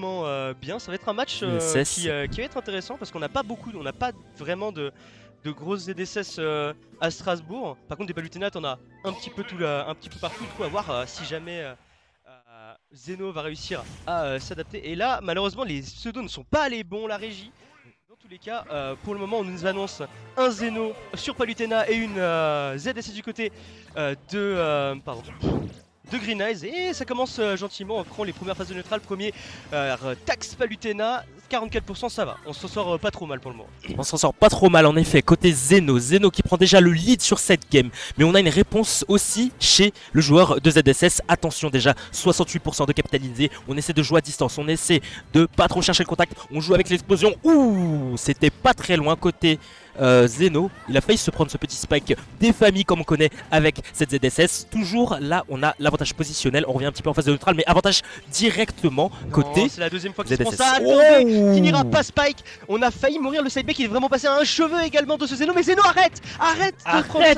honnêtement bien. Ça va être un match qui va être intéressant parce qu'on n'a pas vraiment de grosses ZSS à Strasbourg. Par contre, des Palutena, t'en as un petit peu un petit peu partout. Du coup, à voir si jamais Zeno va réussir à s'adapter. Et là, malheureusement, les pseudos ne sont pas allés bons, la régie. Dans tous les cas, pour le moment, on nous annonce un Zeno sur Palutena et une ZSS du côté de Green Eyes. Et ça commence gentiment, on prend les premières phases de neutral. Premier Tax Palutena, 44%, ça va. On s'en sort pas trop mal pour le moment. On s'en sort pas trop mal en effet, côté Zeno qui prend déjà le lead sur cette game. Mais on a une réponse aussi chez le joueur de ZSS. Attention déjà, 68% de capitalisé. On essaie de jouer à distance, on essaie de pas trop chercher le contact. On joue avec l'explosion. Ouh, c'était pas très loin côté Zeno. Il a failli se prendre ce petit spike des familles comme on connaît avec cette ZSS. Toujours là, on a l'avantage positionnel. On revient un petit peu en phase de neutral, mais avantage directement côté. C'est la deuxième fois qu'il se prend ZSS. ça. Qui n'ira pas spike. On a failli mourir. Le sideback il est vraiment passé à un cheveu également de ce Zeno. Mais Zeno arrête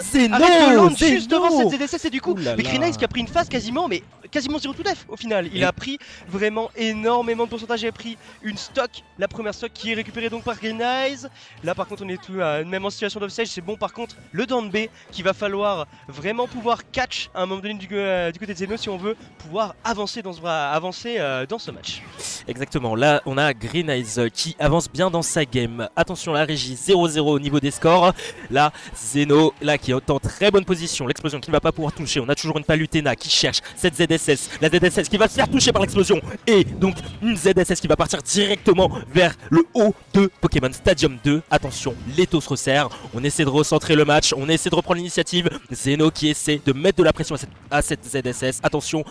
Zeno, de land Zeno. juste devant cette ZSS. Et du coup, Oulala. mais Green Eyes qui a pris une phase quasiment 0 to def au final. Il a pris vraiment énormément de pourcentage. Il a pris une stock, la première stock qui est récupérée donc par Green Eyes. Là par contre on est tout même en situation d'offstage. C'est bon, par contre le down B qui va falloir vraiment pouvoir catch à un moment donné du côté de Zeno si on veut pouvoir avancer dans ce match. Exactement, là on a Green Eyes qui avance bien dans sa game. Attention la régie, 0-0 au niveau des scores. Là Zeno là qui est en très bonne position. L'explosion qui ne va pas pouvoir toucher. On a toujours une Palutena qui cherche cette ZSS. La ZSS qui va se faire toucher par l'explosion. Et donc une ZSS qui va partir directement vers le haut de Pokémon Stadium 2. Attention, Leto se resserre. On essaie de recentrer le match. On essaie de reprendre l'initiative. Zeno qui essaie de mettre de la pression à cette ZSS. Attention.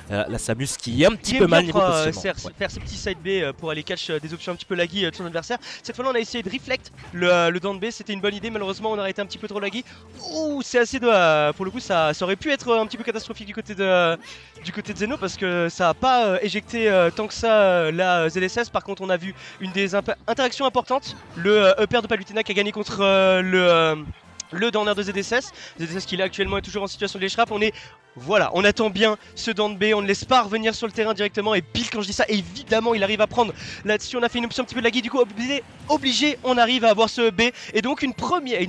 La Samus qui est un petit peu mal niveau positionnement. Faire ses petits side B pour aller catch des options un petit peu laggy de son adversaire. Cette fois là on a essayé de reflect le down B, c'était une bonne idée, malheureusement on a été un petit peu trop laggy. Ouh, c'est assez de... pour le coup ça aurait pu être un petit peu catastrophique du côté de Zeno parce que ça a pas éjecté tant que ça la ZSS. Par contre on a vu une des interactions importantes, le upper de Palutena qui a gagné contre le downer de ZSS. ZSS qui là actuellement est toujours en situation de l'écharpe. Voilà, on attend bien ce down B, on ne laisse pas revenir sur le terrain directement. Et pile quand je dis ça, évidemment il arrive à prendre là-dessus. On a fait une option un petit peu laggy, du coup obligé, on arrive à avoir ce B. Et donc une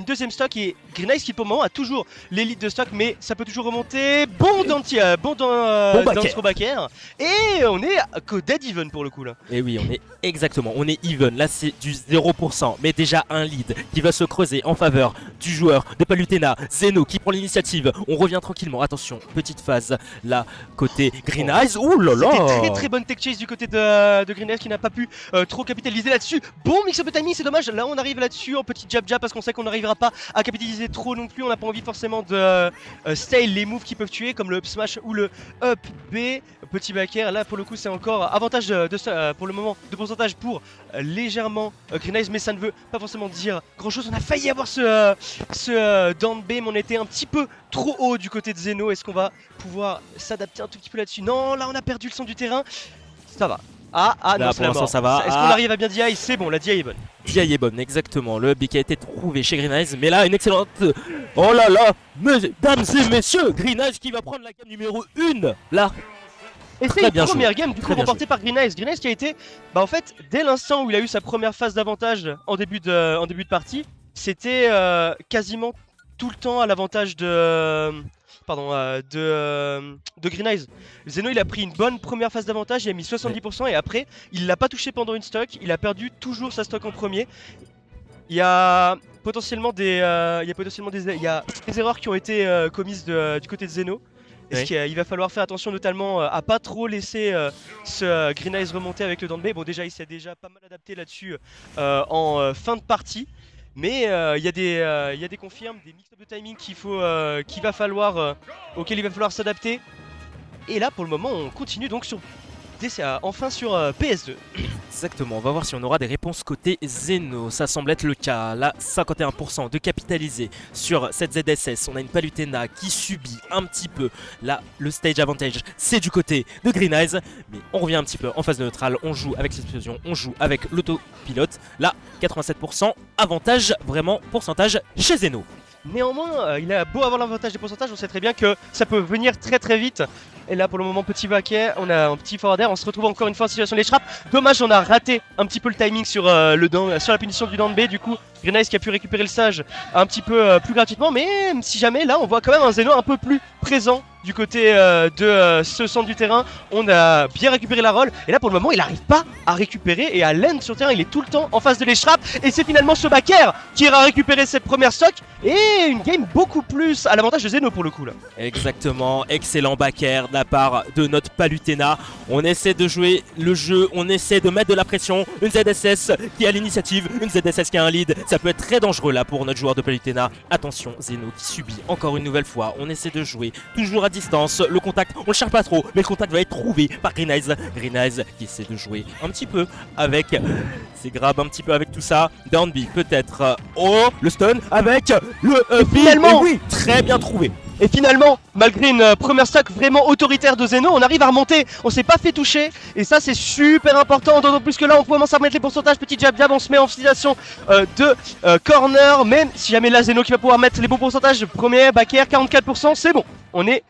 deuxième stock, et Green Eyes qui pour le moment a toujours l'élite de stock, mais ça peut toujours remonter. Bon dans throwbacker. Et on est dead even pour le coup là. Et oui, on est even, là c'est du 0%, mais déjà un lead qui va se creuser en faveur du joueur de Palutena, Zeno qui prend l'initiative. On revient tranquillement, attention, petite phase là côté Green Eyes. Ouh là là, c'était très bonne tech chase du côté de Green Eyes qui n'a pas pu trop capitaliser là-dessus. Bon mix-up de timing, c'est dommage, là on arrive là-dessus en petit jab parce qu'on sait qu'on n'arrivera pas à capitaliser trop non plus. On n'a pas envie forcément de style les moves qui peuvent tuer comme le up smash ou le up B. Petit backer, là pour le coup c'est encore avantage pour le moment de pourcentage pour légèrement Green Eyes, mais ça ne veut pas forcément dire grand chose. On a failli avoir ce down B, mais on était un petit peu trop haut du côté de Zeno. Est-ce qu'on va pouvoir s'adapter un tout petit peu là-dessus? Non, là on a perdu le son du terrain. Ça va. Là, non, c'est la mort. Ça va. Est-ce qu'on arrive à bien DI? C'est bon, la DI est bonne. DI est bonne, exactement. Le B qui a été trouvé chez Green Eyes, mais là une excellente... Oh là là, mesdames et messieurs, Green Eyes qui va prendre la game numéro 1. Là. Et c'est une première game du coup remportée par Green Eyes. Green Eyes qui a été, en fait, dès l'instant où il a eu sa première phase d'avantage en début de partie, c'était quasiment tout le temps à l'avantage de Green Eyes. Zeno il a pris une bonne première phase d'avantage, il a mis 70% et après il l'a pas touché pendant une stock, il a perdu toujours sa stock en premier. Il y a potentiellement des erreurs qui ont été commises du côté de Zeno. Est-ce qu'il va falloir faire attention notamment à pas trop laisser ce Green Eyes remonter avec le down B. Bon déjà il s'est déjà pas mal adapté là-dessus en fin de partie. Mais il y a des confirmes, des mix-up de timing auxquels il va falloir s'adapter. Et là pour le moment on continue donc enfin sur PS2. Exactement, on va voir si on aura des réponses côté Zeno. Ça semble être le cas. Là, 51% de capitalisé sur cette ZSS. On a une Palutena qui subit un petit peu. Là, le stage advantage, c'est du côté de Green Eyes. Mais on revient un petit peu en phase de neutral. On joue avec l'explosion, on joue avec l'autopilote. Là, 87%. Avantage, vraiment, pourcentage chez Zeno. Néanmoins, il a beau avoir l'avantage des pourcentages, on sait très bien que ça peut venir très très vite. Et là pour le moment petit baquet, on a un petit forward air, on se retrouve encore une fois en situation de l'échappe. Dommage, on a raté un petit peu le timing sur, sur la punition du down B. Du coup Green Eyes qui a pu récupérer le sage un petit peu plus gratuitement. Mais si jamais là on voit quand même un Zeno un peu plus présent du côté de ce centre du terrain. On a bien récupéré la roll. Et là pour le moment il n'arrive pas à récupérer. Et à l'end sur le terrain il est tout le temps en face de l'échappe. Et c'est finalement ce backer qui ira récupérer cette première stock. Et une game beaucoup plus à l'avantage de Zeno pour le coup là. Exactement, excellent backer de la part de notre Palutena. On essaie de jouer le jeu, on essaie de mettre de la pression. Une ZSS qui a l'initiative, une ZSS qui a un lead. Ça peut être très dangereux là pour notre joueur de Palutena. Attention, Zeno qui subit encore une nouvelle fois. On essaie de jouer toujours à distance. Le contact, on le cherche pas trop, mais le contact va être trouvé par Green Eyes. Green Eyes qui essaie de jouer un petit peu avec ses grabs, un petit peu avec tout ça. Down B peut-être. Oh, le stun avec le finalement, oui, très bien trouvé. Et finalement, malgré une première stock vraiment autoritaire de Zeno, on arrive à remonter, on s'est pas fait toucher. Et ça c'est super important, d'autant plus que là on commence à remettre les pourcentages, petit jab jab, on se met en situation de corner. Même si jamais là Zeno qui va pouvoir mettre les bons pourcentages, premier back air 44%, c'est bon. On est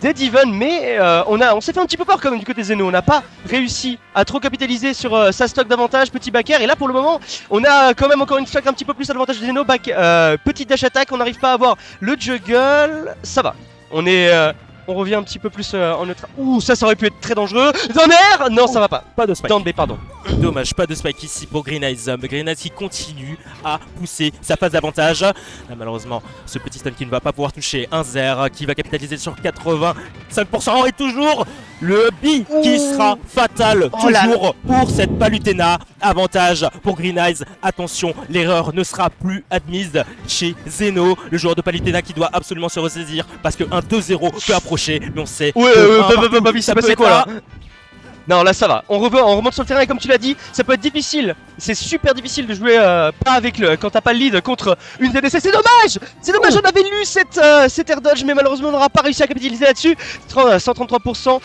dead even, mais on s'est fait un petit peu peur quand même du côté Zeno. On n'a pas réussi à trop capitaliser sur sa stock d'avantage, petit back air. Et là pour le moment on a quand même encore une stock un petit peu plus à l'avantage de Zeno. Petite dash attack, on n'arrive pas à avoir le juggle, ça va. On revient un petit peu plus en neutre. Ouh, ça aurait pu être très dangereux. Down air, non ça va pas. Pas de spike. Down B, pardon. Dommage, pas de spike ici pour Green Eyes. Green Eyes qui continue à pousser sa phase d'avantage. Là, malheureusement, ce petit stun qui ne va pas pouvoir toucher un Zer qui va capitaliser sur 85% et toujours le B qui sera fatal toujours pour cette Palutena. Avantage pour Green Eyes. Attention, l'erreur ne sera plus admise chez Zeno, le joueur de Palutena qui doit absolument se ressaisir parce que un 2-0 peut approcher, mais on sait ça peut quoi là. Non là ça va, on remonte sur le terrain et comme tu l'as dit, ça peut être difficile. C'est super difficile de jouer pas avec quand t'as pas le lead contre une ZDC. C'est dommage. C'est dommage, on avait lu cette air dodge, mais malheureusement on n'aura pas réussi à capitaliser là-dessus. 133%,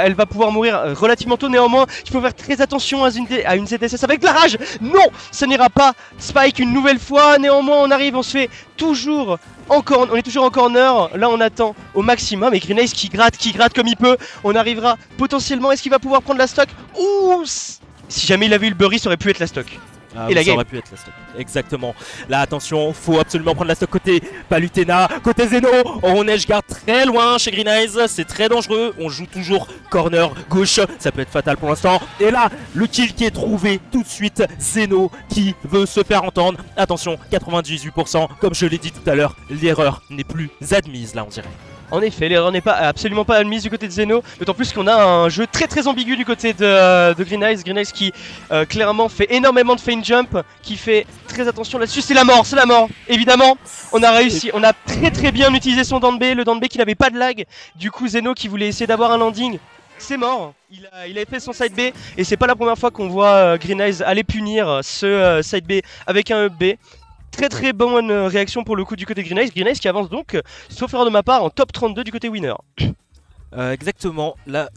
elle va pouvoir mourir relativement tôt. Néanmoins, il faut faire très attention à une ZSS avec la rage. Non, ça n'ira pas. Spike une nouvelle fois. Néanmoins on arrive, on se fait toujours on est toujours en corner, là on attend au maximum et Green Eyes qui gratte comme il peut. On arrivera potentiellement, est-ce qu'il va pouvoir prendre la stock? Ouh, si jamais il avait eu le Burry, ça aurait pu être la stock. Ah, et la ça game aurait pu être la stock. Exactement. Là, attention, faut absolument prendre la stock côté Palutena, côté Zeno. On edgeguard très loin chez Green Eyes, c'est très dangereux. On joue toujours corner gauche, ça peut être fatal pour l'instant. Et là, le kill qui est trouvé tout de suite, Zeno qui veut se faire entendre. Attention, 98%, comme je l'ai dit tout à l'heure, l'erreur n'est plus admise là, on dirait. En effet, l'erreur n'est absolument pas admise du côté de Zeno, d'autant plus qu'on a un jeu très ambigu du côté de Green Eyes. Green Eyes qui clairement fait énormément de feint jump, qui fait très attention là-dessus. C'est la mort, évidemment. On a réussi, on a très bien utilisé son down B, le down B qui n'avait pas de lag. Du coup Zeno qui voulait essayer d'avoir un landing, c'est mort. Il a fait son side B et c'est pas la première fois qu'on voit Green Eyes aller punir ce side B avec un up B. Très bonne réaction pour le coup du côté Green Eyes. Green Eyes qui avance donc, sauf erreur de ma part, en top 32 du côté winner. Exactement, là